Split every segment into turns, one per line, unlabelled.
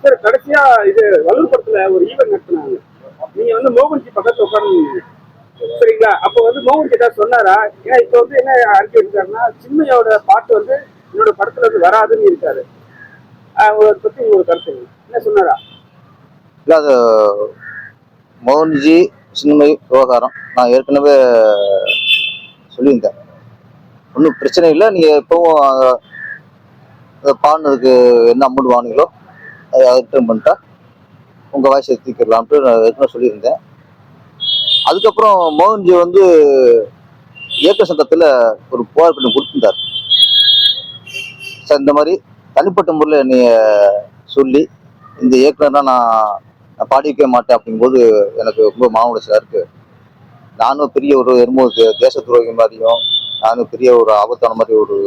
Sir கடைசியா இது வள்ளூர் படத்துல ஒரு ஈவெண்ட் நடத்தினாங்க. நீங்க வந்து மோகன்ஜி பக்கத்துல உட்காந்து சரிங்களா? அப்போ வந்து மோகன்ஜி ஏதாவது சொன்னாரா? ஏன்னா இப்ப வந்து என்ன அறிக்கை எடுத்தாருன்னா, சின்மையோட பாட்டு வந்து என்னோட படத்துல வந்து வராதுன்னு இருக்காரு. அதை பத்தி ஒரு கருத்து என்ன சொன்னாரா?
இல்லை, அது மோகன்ஜி சின்மை விவகாரம் நான் ஏற்கனவே சொல்லியிருந்தேன். ஒன்றும் பிரச்சனை இல்லை. நீங்கள் எப்பவும் பாடினதுக்கு என்ன அமௌண்ட் வாங்கினீங்களோ அதை ரிட்டர்ன் பண்ணிட்டா உங்கள் வாய்ஸ் எடுத்துக்கலாம்ட்டு நான் ஏற்கனவே சொல்லியிருந்தேன். அதுக்கப்புறம் மோகன்ஜி வந்து இயக்க சங்கத்தில் ஒரு புகார் கடிதம் கொடுத்துருந்தார். சார், இந்த மாதிரி தனிப்பட்ட முறையில் என்னைய சொல்லி இந்த இயக்குனர்னா நான் பாடிக்கவே மாட்டேன் அப்படிங்கும்போது எனக்கு ரொம்ப மன உளைச்சலாக இருக்குது. நானும் பெரிய ஒரு என்னமோ தேச துரோகி மாதிரியும், நானும் பெரிய ஒரு ஆபத்தான மாதிரி ஒரு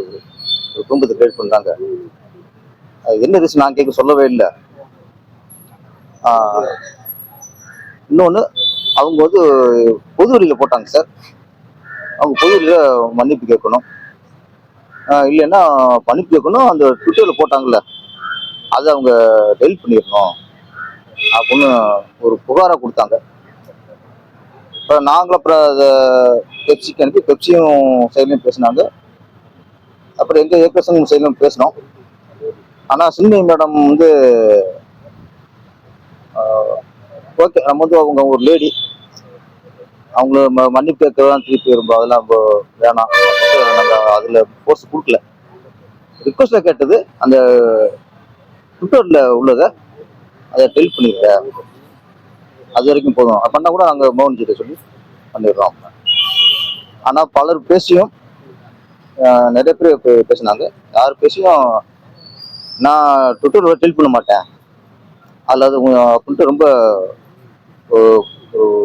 குடும்பத்தை கிரியேட் பண்ணாங்க. என்ன ரீசன் நான் கேட்க சொல்லவே இல்லை. இன்னொன்று, அவங்க வந்து பொது வழியில் போட்டாங்க சார். அவங்க பொது வழியில் மன்னிப்பு கேட்கணும், இல்லைன்னா மன்னிப்பு கேட்கணும். அந்த ட்விட்டரில் போட்டாங்கல்ல, அதை அவங்க டெலிட் பண்ணிடணும் அப்படின்னு ஒரு புகாராக கொடுத்தாங்க. இப்போ நாங்களும் அப்புறம் அதை பெப்சிக்கு அனுப்பி பெப்சியும் சைட்லையும் பேசினாங்க. அப்புறம் எங்கள் இயக்கசங்கம் சைட்லையும் பேசினோம். ஆனால் சின்மை மேடம் வந்து ஓகே, நம்ம வந்து அவங்க ஒரு லேடி, அவங்கள மன்னிப்பு கேட்கறதான் திருப்பி ரொம்ப அதெல்லாம் வேணாம், நாங்கள் அதில் போஸ்ட் கொடுக்கல. ரிக்வஸ்ட்டில் கேட்டது அந்த ட்விட்டரில் உள்ளதை அதை டெலிட் பண்ணிடுறேன், அது வரைக்கும் போதும் பண்ணால் கூட நாங்கள் மோகன்ஜிட்ட சொல்லி பண்ணிடுறோம். ஆனால் பலர் பேசியும் நிறைய பேர் பேசினாங்க. யார் பேசியும் நான் ட்விட்டர் டெலிட் பண்ண மாட்டேன் அதில் அது அப்படின்ட்டு ரொம்ப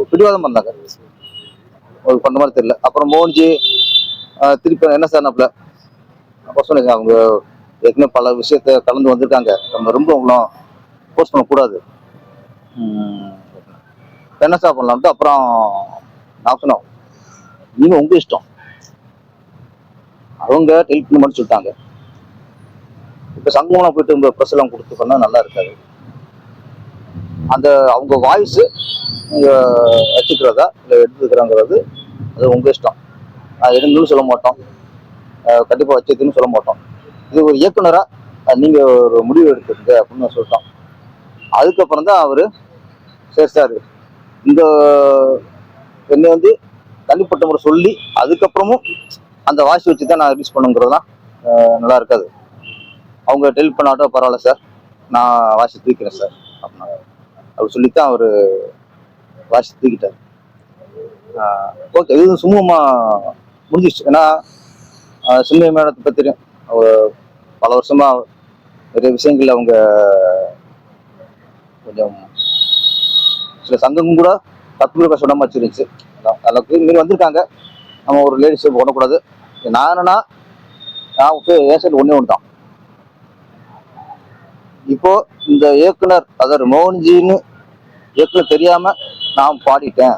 பிடிவாதம் பண்ணாங்க. ஒரு பண்ண மாதிரி தெரியல. அப்புறம் மோகன்ஜி திருப்பி என்ன சார் நம்மள அப்போ சொன்னீங்க, அவங்க ஏற்கனவே பல விஷயத்த கலந்து வந்திருக்காங்க, நம்ம ரொம்ப அவங்களும் போஸ்ட் பண்ணக்கூடாது, என்ன சார் பண்ணலாம்ட்டு. அப்புறம் நான் சொன்னோம், நீங்கள் உங்கள் இஷ்டம், அவங்க டெலிட் பண்ண மட்டும் சொல்லிட்டாங்க. இப்போ சங்கம்லாம் போயிட்டு இந்த ப்ரெஸ் எல்லாம் கொடுத்து பண்ணால் நல்லா இருக்காது. அந்த அவங்க வாய்ஸு நீங்கள் வச்சுக்கிறதா இல்லை எடுத்துக்கிறாங்கிறது அது உங்கள் இஷ்டம். நான் எடுங்கன்னு சொல்ல மாட்டோம், கண்டிப்பாக வச்சதுன்னு சொல்ல மாட்டோம். இது ஒரு இயக்குனராக நீங்கள் ஒரு முடிவு எடுத்துருங்க அப்படின்னு சொல்லிட்டோம். அதுக்கப்புறம் தான் அவர் சரி சார், இந்த என்னை வந்து தனிப்பட்ட முறை சொல்லி அதுக்கப்புறமும் அந்த வாய்ஸ் வச்சு தான் நான் ரிலீஸ் பண்ணுங்கிறதுலாம் நல்லா இருக்காது. அவங்க டெலிட் பண்ணாட்டும் பரவாயில்ல சார், நான் வாய்ஸ் தூக்கிறேன் சார் அப்படின்னா அப்படி சொல்லித்தான் அவர் வாய்ஸ் தூக்கிட்டார். ஓகே, இது சுமூகமாக முடிஞ்சிச்சு. ஏன்னா சின்மை மேடத்தை பற்றி தெரியும், பல வருஷமா நிறைய விஷயங்கள் அவங்க கொஞ்சம் சில சங்கமும் கூட தத்துவ சொல்லாம வச்சிருந்துச்சு. அளவுக்கு மீறி வந்திருக்காங்க. நம்ம ஒரு லேடிஸ் பண்ணக்கூடாது. நான் என்னன்னா, நான் என் சைடு ஒன்று தான். இப்போ இந்த இயக்குனர் அதாவது மோகன்ஜின்னு இயக்குனர் தெரியாம நான் பாடிட்டேன்,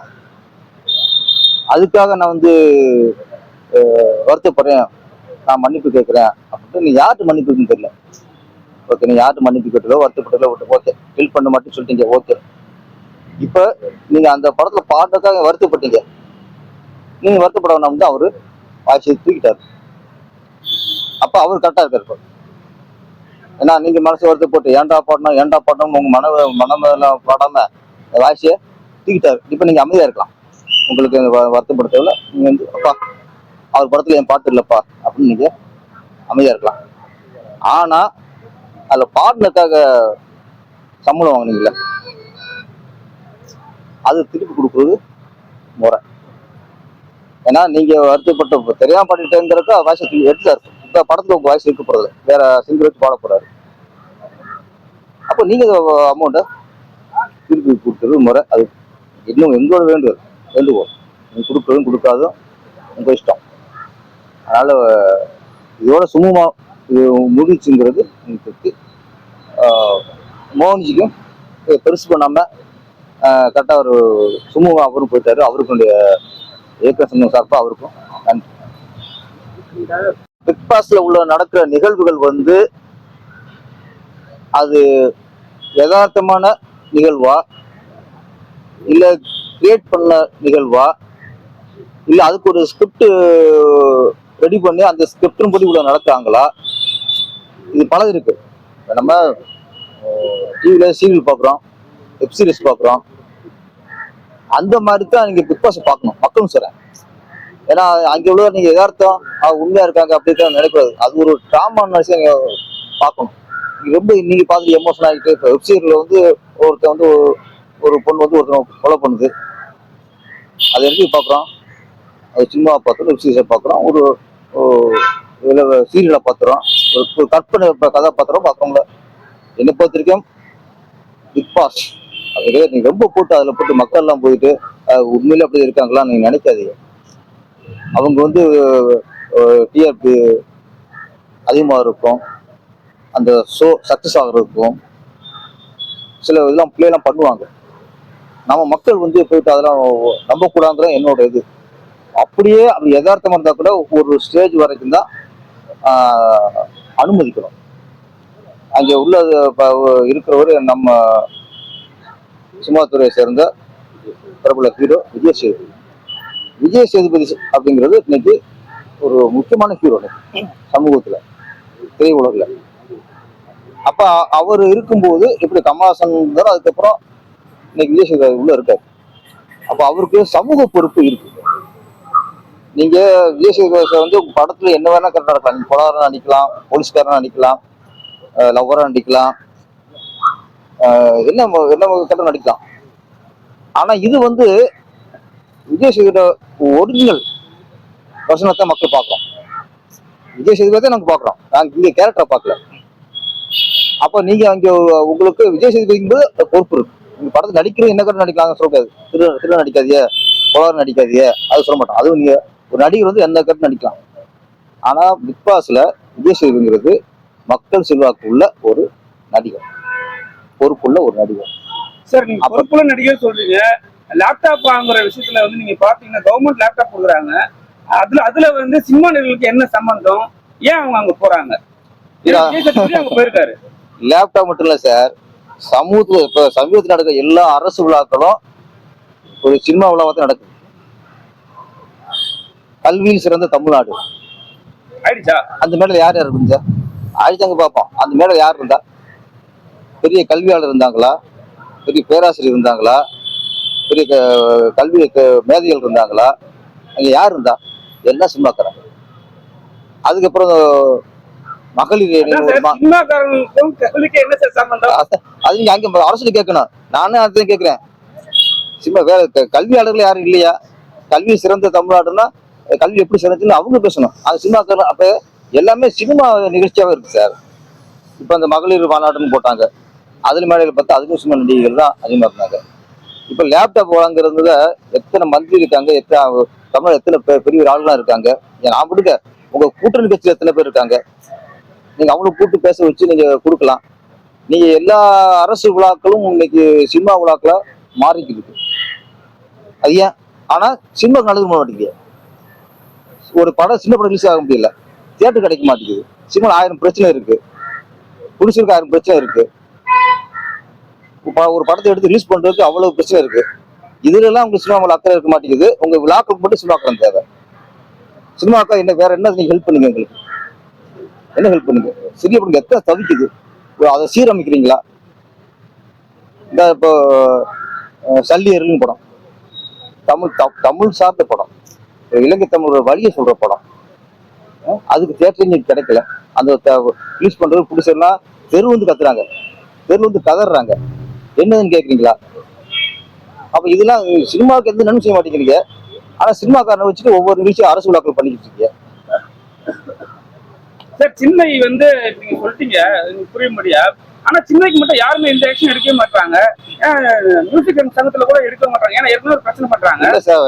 அதுக்காக நான் வந்து வருத்தப்படுறேன், நான் மன்னிப்பு கேட்குறேன் அப்படின்ட்டு. நீ யார்கிட்ட மன்னிப்புன்னு தெரியல. ஓகே, நீ யார்கிட்ட மன்னிப்பு கேட்டலோ வருத்தப்பட்டலோ ஓகே, ஹெல்ப் பண்ண மாட்டேன்னு சொல்லிட்டீங்க, ஓகே. இப்போ நீங்க அந்த படத்துல பாடுறதுக்காக வருத்தப்பட்டீங்க, நீங்க வருத்தப்பட வேணாம் தான் அவரு வாய்ச்சி தூக்கிட்டாரு. அப்ப அவர் கரெக்டா இருக்காரு. ஏன்னா நீங்க மனசு வருத்தப்பட்டு ஏன்டா பாடணும் உங்க மனமெல்லாம் பாடாம வாய்ச்சியை தூக்கிட்டாரு. இப்ப நீங்க அமைதியா இருக்கலாம், உங்களுக்கு வருத்தப்பட தேவையில்ல. நீங்க வந்து அப்பா அவர் படத்துல என் பாட்டு இல்லப்பா அப்படின்னு நீங்க அமைதியா இருக்கலாம். ஆனா அதுல பாடினதுக்காக சம்பளம் வாங்கினீங்கல்ல, அது திருப்பி கொடுக்குறது முறை. ஏன்னா நீங்க வருத்தப்பட்ட தெரியாம பாடிட்டேங்கிறத வாய்ஸ் எடுத்தாரு. இப்ப படத்துல உங்க வாய்ஸ் இருக்க போறது வேற சிங்கர் வச்சு பாட போறாரு. அப்போ நீங்க அமௌண்ட்டை திருப்பி கொடுக்குறது முறை. அது இன்னும் எங்களோட வேண்டுகோள், நீங்க கொடுக்குறதும் கொடுக்காதும் உங்க இஷ்டம். அதனால இதோட சுமூகமா இது முடிச்சுங்கிறது எனக்கு மோகன்ஜிக்கும் பெருசு பண்ணாம கரெக்டா ஒரு சுமூகமா அவரும் போயிட்டாரு. அவருக்குடைய இயக்க சங்கம் சார்பா அவருக்கும் நன்றி. பிக் பாஸ்ல உள்ள நடக்கிற நிகழ்வுகள் வந்து அது யதார்த்தமான நிகழ்வா, இல்ல கிரியேட் பண்ண நிகழ்வா, இல்ல அதுக்கு ஒரு ஸ்கிரிப்ட் ரெடி பண்ணி அந்த ஸ்கிரிப்டின் படி இவ்வளவு நடத்துறாங்களா, இது பல இருக்கு. நம்ம டிவில சீரியல் பாக்குறோம், வெப் சீரிஸ் பாக்குறோம், அந்த மாதிரி தான் நீங்க பிக் பாஸ் பார்க்கணும் மக்களும் சொல்றேன். ஏன்னா அங்க உள்ள நீங்க யதார்த்தம் உண்மையா இருக்காங்க அப்படி தான் நினைக்கூடாது. அது ஒரு டிராமா விஷயம் நீங்க பார்க்கணும். நீங்க ரொம்ப இன்னைக்கு பார்த்துட்டு எமோஷன் ஆகிட்டு, இப்போ வெப் சீரியல்ல வந்து ஒருத்தன் வந்து ஒரு பொண்ணு வந்து ஒருத்தன் கொலை பண்ணுது, அதை எப்படி பார்க்குறோம்? அது சினிமாவை பார்க்குறோம், வெப் சீரிஸை பார்க்குறோம், ஒரு சீரியலை பார்த்துறோம், ஒரு கற்பனை கதாபாத்திரம் பார்க்குறோம்ல. என்னை பொறுத்த வரைக்கும் பிக் பாஸ் அது நீங்க ரொம்ப போட்டு அதில் போட்டு மக்கள் எல்லாம் போயிட்டு உண்மையில அப்படி இருக்காங்களா நீங்க நினைக்காதீங்க. அவங்க வந்து டிஆர்பி அதிகமாக இருக்கும், அந்த ஷோ சக்சஸ் ஆகிறதுக்கும் சில இதெல்லாம் பிள்ளைலாம் பண்ணுவாங்க. நம்ம மக்கள் வந்து போயிட்டு அதெல்லாம் நம்பக்கூடாதுங்கிற என்னோட இது. அப்படியே அப்படி யதார்த்தமா இருந்தா கூட ஒரு ஸ்டேஜ் வரைக்கும் தான் அனுமதிக்கணும். அங்கே உள்ள இருக்கிறவர் நம்ம சினிமாத்துறையை சேர்ந்த பிரபல ஹீரோ விஜய் சேதுபதி. விஜய் சேதுபதி அப்படிங்கிறது இன்னைக்கு ஒரு முக்கியமான ஹீரோ சமூகத்துல, திரையுலகில். அப்ப அவர் இருக்கும்போது இப்படி கமல்ஹாசன் இருந்தாலும் அதுக்கப்புறம் இன்னைக்கு விஜய் சேதுபதி உள்ள இருக்காரு. அப்ப அவருக்கு சமூக பொறுப்பு இருக்கு. நீங்க விஜய் சேதுபதி வந்து படத்துல என்ன வேணா கரெக்டா நடக்கலாம். நீங்க கொலாரா நடிக்கலாம், போலீஸ்காரனா நடிக்கலாம், லவ்வரா நடிக்கலாம், என்ன என்ன கரெக்டா நடிக்கலாம். ஆனா இது வந்து விஜய் சேதுபதி ஒரிஜினல் பர்சனத்தை மக்கள் பார்க்கலாம். விஜய் சேதுபதி நாங்க பாக்குறோம், நாங்க இங்க கேரக்டரை பார்க்கல. அப்ப நீங்க அங்க உங்களுக்கு விஜய் சேதுபதிங்கிறது பொறுப்பு இருக்கு. நீங்க படத்தை நடிக்கிறது என்ன கரெக்டா நடிக்கலாம் சொல்லக்கூடாது. திரு நடிக்காதிய, கொலார் நடிக்காதிய, அது சொல்ல மாட்டோம். அதுவும் நீங்க ஒரு நடிகர் வந்து எந்த கரெக்ட் நடிக்கலாம். ஆனா பிக் பாஸ்ல விஜய் சேதுபதிங்கிறது மக்கள் செல்வாக்கு உள்ள ஒரு நடிகர், பொறுப்புள்ள ஒரு நடிகர்.
சார் நீங்க பொறுப்புள்ள நடிகர் சொல்றீங்க. லேப்டாப் வாங்குற விஷயத்துல வந்து நீங்க பாத்தீங்கன்னா கவர்மெண்ட் லேப்டாப் கொடுக்குறாங்க. அதுல வந்து சினிமா நிகழ்வுக்கு என்ன சம்பந்தம்? ஏன் அவங்க அங்க போறாங்க? அங்க போயிருக்காரு.
லேப்டாப் மட்டும் இல்ல சார், சமூகத்துல இப்ப சமீபத்தில் நடக்கிற எல்லா அரசு விழாக்களும் ஒரு சினிமா விழாவா தான் நடக்குது. கல்வியில் சிறந்த தமிழ்நாடு
ஆயிடுச்சா?
அந்த மேல யார் யார் இருந்தா ஆயிடுச்சாங்க பார்ப்போம். அந்த மேல யார் இருந்தா? பெரிய கல்வியாளர் இருந்தாங்களா, பெரிய பேராசிரியர் இருந்தாங்களா, பெரிய கல்வி மேதைகள் இருந்தாங்களா? அங்க யார் இருந்தா? எல்லாம் சினிமாக்காரன். அதுக்கப்புறம் மகளிர் அது நீங்க அங்க அரசு கேட்கணும். நானும் அதான் கேட்கிறேன். சினிமா வேற கல்வியாளர்கள் யாரும் இல்லையா? கல்வி சிறந்த தமிழ்நாடுன்னா கல்வி எப்படி சிறந்துன்னு அவங்க பேசணும். அது சினிமாக்காரன். அப்ப எல்லாமே சினிமா நிகழ்ச்சியாவே இருக்கு சார். இப்ப அந்த மகளிர் மாநாடுன்னு போட்டாங்க, அதுல மேடையில் பார்த்தா அதுக்கும் சினிமா நடிகைகள் தான் அதிகமா இருந்தாங்க. இப்ப லேப்டாப் வழங்குறதுல எத்தனை மந்திரி இருக்காங்க, எத்தனை தமிழ் எத்தனை பெரிய ஆளுலாம் இருக்காங்க. நான் விடுங்க, உங்க கூட்டணி கட்சியில் எத்தனை பேர் இருக்காங்க, நீங்க அவங்களை கூட்டு பேச வச்சு நீங்க கொடுக்கலாம். நீங்க எல்லா அரசு விழாக்களும் இன்னைக்கு சினிமா விழாக்களா மாறிக்கிட்டு. அது ஏன்? ஆனா சினிமா நடக்க மாட்டேங்குது. ஒரு படம் சின்ன படம் ரிலீஸ் ஆக முடியல, தியேட்டர் கிடைக்க மாட்டேங்குது. சினிமா 1000 பிரச்சனை இருக்கு, புடிச்சிருக்கு 1000 பிரச்சனை இருக்கு. ஒரு படத்தை எடுத்து ரிலீஸ் பண்றதுக்கு அவ்வளவு பிரச்சனை இருக்கு. இதுல எல்லாம் உங்க சினிமாவில் அக்கறை இருக்க மாட்டேங்குது. உங்க விழாக்களுக்கு மட்டும் சினிமாக்கள் தேவை. சினிமாக்கா என்ன வேற என்ன நீங்க ஹெல்ப் பண்ணுங்க? எங்களுக்கு என்ன ஹெல்ப் பண்ணுங்க? சிறிய படம் எத்தனை தவிக்குது, அதை சீரமைக்கிறீங்களா? இந்த இப்போ சல்லியர்கள் படம், தமிழ் சார்ந்த படம், இலங்கை தமிழோட வழியை சொல்ற படம், அதுக்கு தேட்டர் கிடைக்கல. அந்த ரிலீஸ் பண்றது புடிச்சா தெரு வந்து கத்துறாங்க, தெரு வந்து கதறாங்க. என்னதுன்னு கேக்குறீங்களா? அப்ப இதெல்லாம் சினிமாவுக்கு எந்த நன்மை செய்ய மாட்டேங்கிறீங்க. ஆனா சினிமாக்காரனை வச்சுட்டு ஒவ்வொரு நிகழ்ச்சியும் அரசு விழாக்கள் பண்ணிக்கிட்டு இருக்கீங்க.
சார் சின்மை வந்து நீங்க சொல்லிட்டீங்க புரியும்படியா. ஆனா சின்மைக்கு மட்டும் யாருமே இந்த ஆக்ஷன் எடுக்கவே மாட்டாங்க. மியூசிக் சங்கத்துல கூட எடுக்க மாட்டாங்க. ஏன்னா ஏற்கனவே ஒரு பிரச்சனை பண்றாங்க.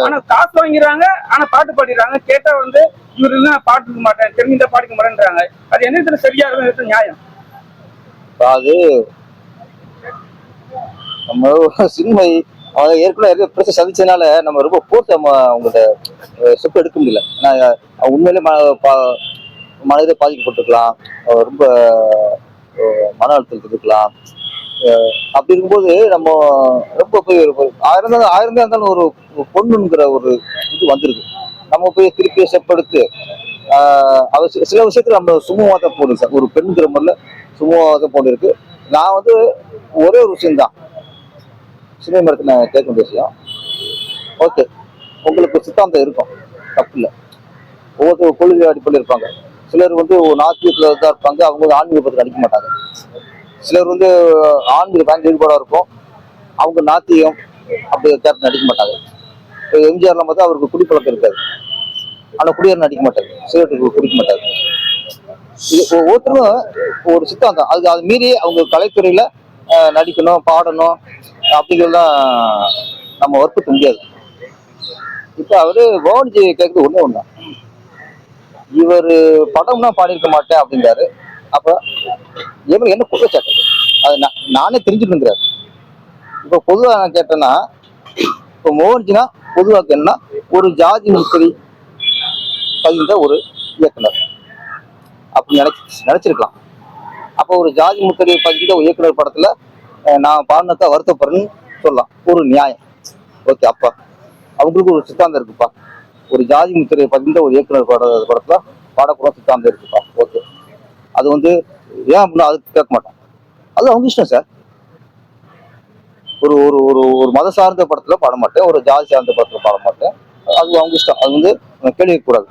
ஆனா காசு வாங்கிறாங்க, ஆனா பாட்டு பாடிடுறாங்க. கேட்டா வந்து இவரு தான் பாட்டுக்க மாட்டேன், தெரிஞ்சா பாடிக்க மாட்டேன்றாங்க. அது என்ன இடத்துல சரியா இருக்கும், நியாயம்?
அது நம்ம சின்மை ஏற்கனவே பிரச்சனை சந்திச்சதுனால நம்ம ரொம்ப போட்டு நம்ம அவங்கள்ட்ட ஸ்டெப் எடுக்க முடியல. ஏன்னா உண்மையிலே மனதை பாதிக்கப்பட்டிருக்கலாம், ரொம்ப மன அழுத்தத்துக்கு இருக்கலாம், அப்படி இருக்கும்போது நம்ம ரொம்ப போய் ஆயிரம் தான் இருந்தாலும் ஒரு பொண்ணுங்கிற ஒரு இது வந்துருக்கு. நம்ம போய் திருப்பி செப்படுத்து அவ சில விஷயத்துல நம்ம சுமூகமாக தான் போடுது சார். ஒரு பெண்ணுங்கிற முறையில் சுமூகமாக தான் போட்டு இருக்கு. நான் வந்து ஒரே ஒரு விஷயம்தான் சினிமா மரத்தில் நான் கேட்க வேண்டிய விஷயம். ஓகே, உங்களுக்கு சித்தாந்தம் இருக்கும், தப்பு இல்லை. ஒவ்வொருத்தர் கொள்கை அடிப்படையில் இருப்பாங்க. சிலர் வந்து நாத்தியத்தில் தான் இருப்பாங்க, அவங்க வந்து ஆன்மீக பற்றி நடிக்க மாட்டாங்க. சிலர் வந்து ஆன்மீக பயங்கர ஈடுபாடாக இருக்கும், அவங்க நாத்தியம் அப்படி கேரக்டர் நடிக்க மாட்டாங்க. எம்ஜிஆர்லாம் பார்த்தா அவருக்கு குடிப்பழக்கம் இருக்காது, ஆனால் குடியார் நடிக்க மாட்டாரு, சிகரெட்டுக்கு குடிக்க மாட்டாரு. இது ஒவ்வொருத்தரும் ஒரு சித்தாந்தம், அது மீறி அவங்க கலைத்துறையில நடிக்கணும், பாடணும் அப்படிங்கிறதுலாம் நம்ம வற்புறுத்த முடியாது. இப்போ அவரு மோகன்ஜி கேட்குறது ஒண்ணு இவர் படம்னா பாடியிருக்க மாட்டேன் அப்படின்றாரு. அப்ப இவர் என்ன குற்றச்சாட்டு? அது நானே தெரிஞ்சுக்கணுங்கிறாரு. இப்போ பொதுவாக நான் கேட்டேன்னா, இப்போ மோகன்ஜினா பொதுவாக என்ன, ஒரு ஜாதி முத்திரை பதிந்த ஒரு இயக்குனர் அப்படி நினைச்சிருக்கலாம். அப்போ ஒரு ஜாதி முத்திரை பதிந்த ஒரு இயக்குனர் படத்துல நான் பாடினதா வருத்தப்படுறேன்னு சொல்லலாம், ஒரு நியாயம். ஓகே, அப்பா அவங்களுக்கு ஒரு சித்தாந்தம் இருக்குப்பா, ஒரு ஜாதி முத்திரையை பதிந்த ஒரு இயக்குனர் படத்துல பாடக்கூட சித்தாந்தம் இருக்குப்பா. ஓகே, அது வந்து ஏன் அப்படின்னா அதுக்கு கேட்க மாட்டேன், அது அவங்க இஷ்டம் சார். ஒரு ஒரு ஒரு ஒரு மத சார்ந்த படத்துல பாட மாட்டேன், ஒரு ஜாதி சார்ந்த படத்துல பாட மாட்டேன், அது அவங்க இஷ்டம். அது வந்து கேள்வி கூடாது.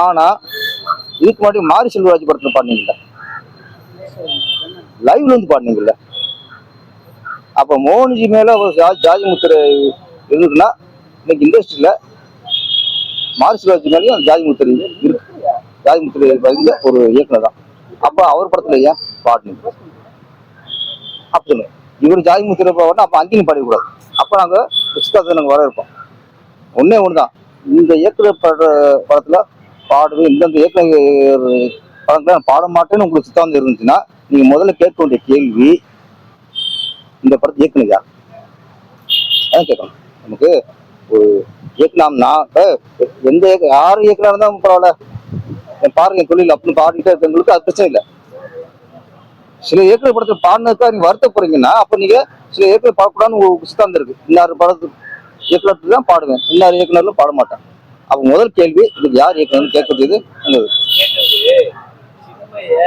ஆனா இதுக்கு முன்னாடி மாரி செல்வராஜ் படத்துல பாடினீங்கல்ல, லைவ்ல இருந்து பாடினீங்கல்ல, அப்ப மோகன்ஜி மேல ஒரு ஜாதி முத்திரை இருந்ததுன்னா இன்னைக்கு இண்டஸ்ட்ரியில மாரி செல்வராஜ் மேலேயும் ஜாதி முத்திரை இருக்கு. ஜாதி முத்திரை பதிந்த ஒரு இயக்குனர் தான். அப்ப அவர் படத்துல ஏன் பாடினீங்க அப்படின்னு இவர் ஜாதி முத்திரை பாடினா அப்ப அங்கேயும் பாடிக்கூடாது. அப்ப நாங்க சித்தாந்தத்தை நாங்க வர இருப்போம். ஒன்னே ஒண்ணுதான், இந்த இயக்குனர் படத்துல பாடுறது, இந்தந்த இயக்குனர் படத்துல பாட மாட்டேன்னு உங்களுக்கு சித்தாந்தம் இருந்துச்சுன்னா நீங்க முதல்ல கேட்க வேண்டிய கேள்வி, இந்த படத்தை இயக்குனர் யார் கேட்கணும். நமக்கு ஒரு இயக்குனர் நான் எந்த யாரும் இயக்குனர் இருந்தாலும் பரவாயில்ல, பாருங்க தொழில் அப்படின்னு பாடிக்கிட்டே இருக்கவங்களுக்கு அது பிரச்சனை இல்லை. சில இயக்குனர் படத்துல பாடினதுக்காக நீங்க வருத்தப்படுறீங்கன்னா அப்ப நீங்க சில இயக்குனர் பாடக்கூடாதுன்னு ஒரு சித்தாந்தம் இருக்கு. இன்னார் படத்துக்கு இயக்குனர் தான் பாடுவேன், இன்னார் இயக்குனர்ல பாட மாட்டேன். அப்ப முதல் கேள்வி இதுக்கு யார் இயக்குனர்னு கேட்கறது நல்லது.